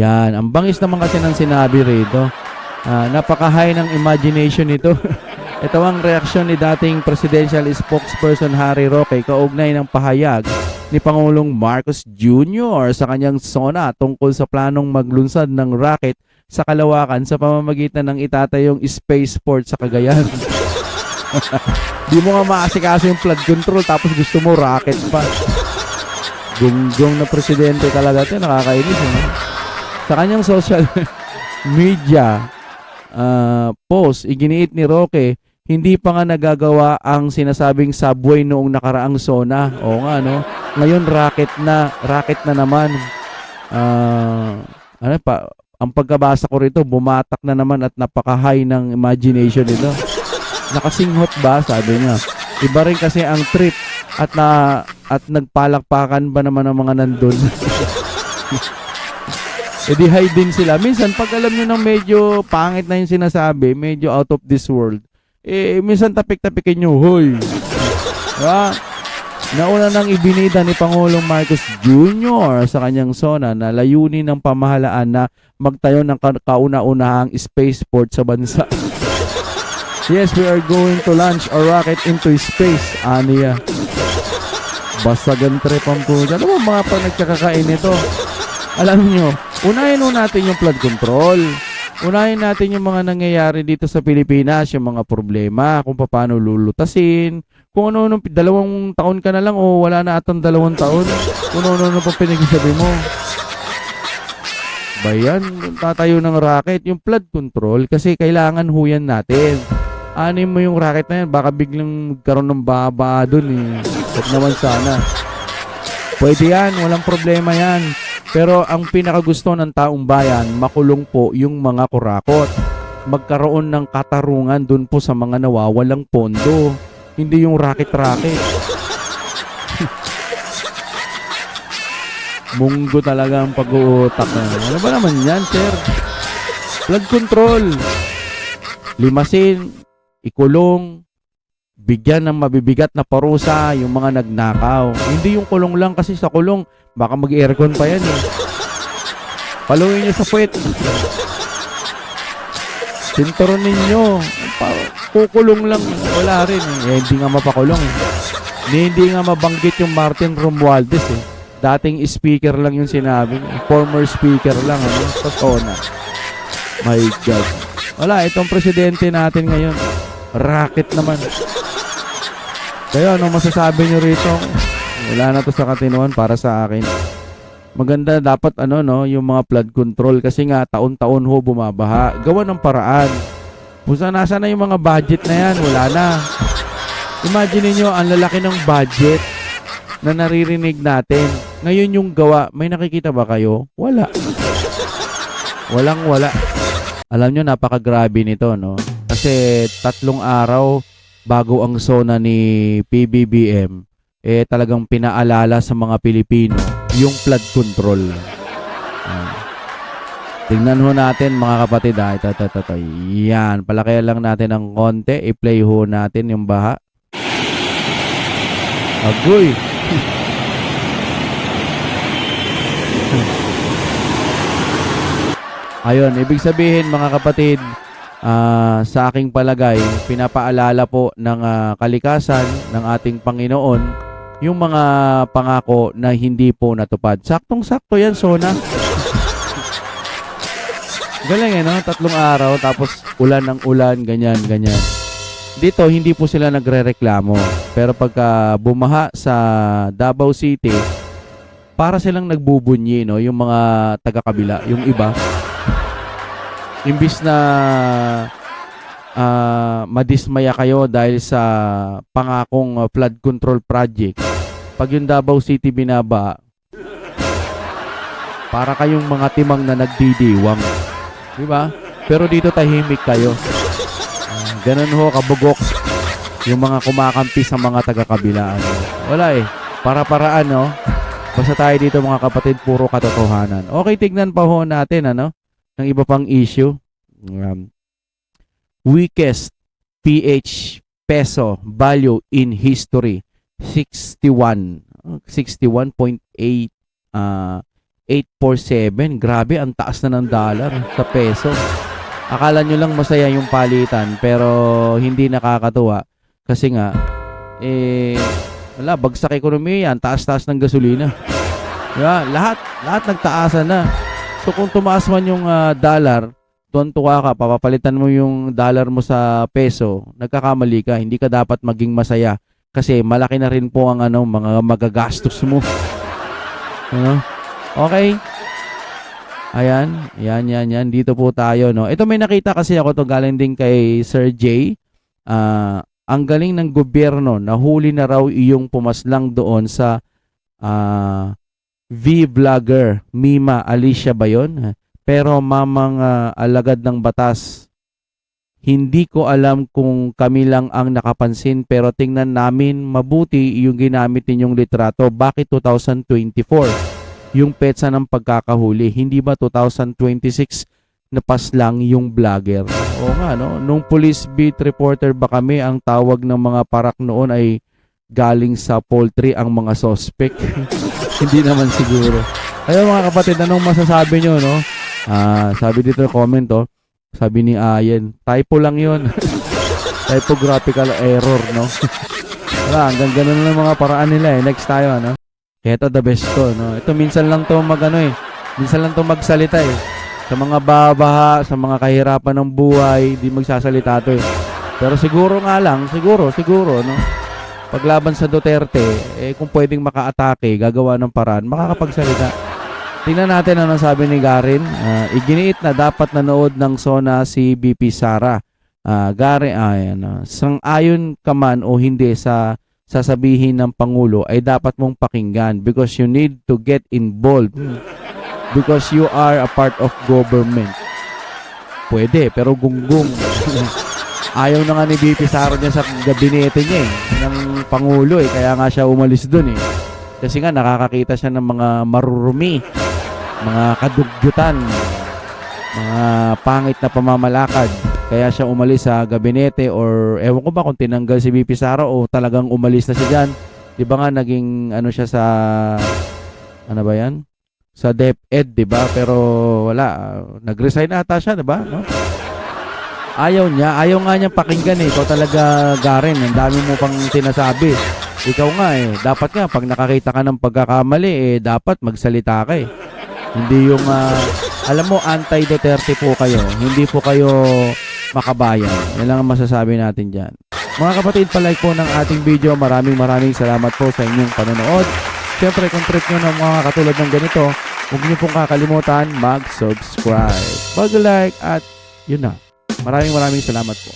Yan, ang bangis naman kasi ng sinabi rito. Napaka-high ng imagination nito. Ito ang reaksyon ni dating presidential spokesperson Harry Roque kaugnay ng pahayag ni Pangulong Marcos Jr. sa kanyang SONA tungkol sa planong maglunsad ng rocket sa kalawakan sa pamamagitan ng itatayong spaceport sa Cagayan. Di mo nga maasikaso yung flood control tapos gusto mo rocket pa. Gunggong na presidente talaga ito. Nakakainis. Sa kanyang social media post, iginiit ni Roque, hindi pa nga nagagawa ang sinasabing subway noong nakaraang SONA. Oo nga, no? Ngayon, rocket na naman. Ang pagkabasa ko rito, bumatak na naman at napaka-high ng imagination nito. Nakasinghot ba? Sabi niya. Iba rin kasi ang trip at nagpalakpakan ba naman ang mga nandun. Edi high din sila. Minsan, pag alam nyo ng medyo pangit na yung sinasabi, medyo out of this world, minsan tapik-tapikin nyo, hoy. Diba? Nauna nang ibinida ni Pangulong Marcos Jr. sa kanyang SONA na layunin ng pamahalaan na magtayo ng kauna-unahang spaceport sa bansa. Yes, we are going to launch a rocket into space, aniya. Basagan trepang po dyan. Ano ba mga nagkakakain nito? Alam nyo, unahin natin yung flood control. Unahin natin yung mga nangyayari dito sa Pilipinas, yung mga problema, kung paano lulutasin, kung ano, 2 taon ka na lang o wala na atang 2 taon, kung ano pa pinagsasabi mo. Bayan, tatayo ng rocket, yung flood control, kasi kailangan huyan natin. Anin mo yung rocket na yan, baka biglang magkaroon ng baba dun eh. At naman sana. Pwede yan, walang problema yan. Pero ang pinakagusto ng taong bayan, makulong po yung mga kurakot. Magkaroon ng katarungan dun po sa mga nawawalang pondo. Hindi yung racket-racket. Munggo talaga ang pag-uutak na. Ano ba naman yan, sir? Flood control. Limasin, ikulong, bigyan ng mabibigat na parusa yung mga nagnakaw. Hindi yung kulong lang kasi sa kulong, baka mag-aircon pa yan eh. Paluin nyo sa puwet. Sinturon ninyo. Kukulong lang. Wala rin eh. Hindi nga mapakulong eh. Hindi nga mabanggit yung Martin Romualdez eh. Dating speaker lang yung sinabi. Former speaker lang. Ano? Sa SONA. My God. Wala. Itong presidente natin ngayon. Racket naman. Kaya ano masasabi nyo rito? Wala na to sa katinuan para sa akin. Maganda dapat yung mga flood control kasi nga taon-taon ho bumabaha. Gawa ng paraan. Pusa nasa na yung mga budget na yan? Wala na. Imagine niyo ang lalaki ng budget na naririnig natin. Ngayon yung gawa, may nakikita ba kayo? Wala. Walang-wala. Alam nyo, napakagrabe nito, no? Kasi 3 araw bago ang SONA ni PBBM, talagang pinaalala sa mga Pilipino yung flood control. Tingnan ho natin mga kapatid. Ito. Yan, palakihan lang natin ng konti. I-play ho natin yung baha. Agoy! Ayun, ibig sabihin mga kapatid, sa aking palagay, pinapaalala po ng kalikasan ng ating Panginoon yung mga pangako na hindi po natupad. Saktong-sakto yan, SONA. Galing no? 3 araw, tapos ulan ng ulan, ganyan. Dito, hindi po sila nagre-reklamo. Pero pagka bumaha sa Davao City, para silang nagbubunyi, no? Yung mga taga-kabila, yung iba. Imbis na madismaya kayo dahil sa pangakong flood control project, pag yung Davao City binaba, para kayong mga timang na nagdidiwang. Diba? Pero dito tahimik kayo. Ganun ho, kabugok yung mga kumakampi sa mga taga-kabilaan. Wala eh. Para-paraan, no? Basta tayo dito mga kapatid, puro katotohanan. Okay, tignan pa ho natin, ng iba pang issue. Weakest PH peso value in history, 61.8 847. Grabe, ang taas na ng dollar sa peso. Akala nyo lang masaya yung palitan, pero hindi nakakatuwa. Kasi nga, wala, bagsak ekonomiya yan, taas-taas ng gasolina. Diba? Lahat nagtaasan na. So kung tumaas man yung dollar, tuwan-tuwa ka, papapalitan mo yung dollar mo sa peso, nagkakamali ka, hindi ka dapat maging masaya. Kasi malaki na rin po ang mga magagastos mo. Okay? Yan. Dito po tayo, no? Ito may nakita kasi ako to galing din kay Sir J. Ang galing ng gobyerno, nahuli na raw iyong pumaslang doon sa V-vlogger, Mima Alicia ba yun? Pero mamang alagad ng batas. Hindi ko alam kung kami lang ang nakapansin pero tingnan namin mabuti yung ginamit ninyong litrato. Bakit 2024? Yung petsa ng pagkakahuli. Hindi ba 2026 na lang yung vlogger? Oo nga, no? Nung police beat reporter ba kami, ang tawag ng mga parak noon ay galing sa poultry ang mga suspect. Hindi naman siguro. Kaya mga kapatid, anong masasabi nyo, no? Sabi dito na comment, oh. Sabi ni Ayen, typo lang yun. Typographical error, no? Wala, hanggang ganun lang mga paraan nila eh. Next tayo, no? Ito the best to, no? Ito minsan lang to minsan lang to magsalita eh. Sa mga babaha, sa mga kahirapan ng buhay, di magsasalita to eh. Pero siguro nga lang, siguro, no? Paglaban sa Duterte, kung pwedeng makaatake, gagawa ng paraan, makakapagsalita. Tingnan natin ano sabi ni Garin. Iginiit na dapat nanood ng SONA si BP Sara. Garin, sang-ayon ka man o hindi sa sasabihin ng Pangulo ay dapat mong pakinggan because you need to get involved because you are a part of government. Pwede, pero gunggong. Ayaw na nga ni BP Sara niya sa gabinete niya ng Pangulo kaya nga siya umalis dun Kasi nga nakakakita siya ng mga marurumi, mga kadugyutan, mga pangit na pamamalakad. Kaya siya umalis sa gabinete or ewan ko ba kung tinanggal si BP Sara o talagang umalis na siya dyan. Di ba nga naging siya sa, ano ba yan? Sa DepEd, di ba? Pero wala, nag-resign ata siya, di ba? No? Ayaw nga niya pakinggan Ikaw talaga, Garen, ang dami mo pang sinasabi. Ikaw nga dapat nga pag nakakita ka ng pagkakamali dapat magsalita ka Hindi yung alam mo anti-Duterte po kayo. Hindi po kayo makabayan. Yan lang ang masasabi natin diyan. Mga kapatid, pa-like po ng ating video. Maraming salamat po sa inyong panonood. Siyempre, kung trip nyo ng mga katulad ng ganito, huwag niyo pong kakalimutan mag-subscribe. Mag-like at yun na. Maraming salamat po.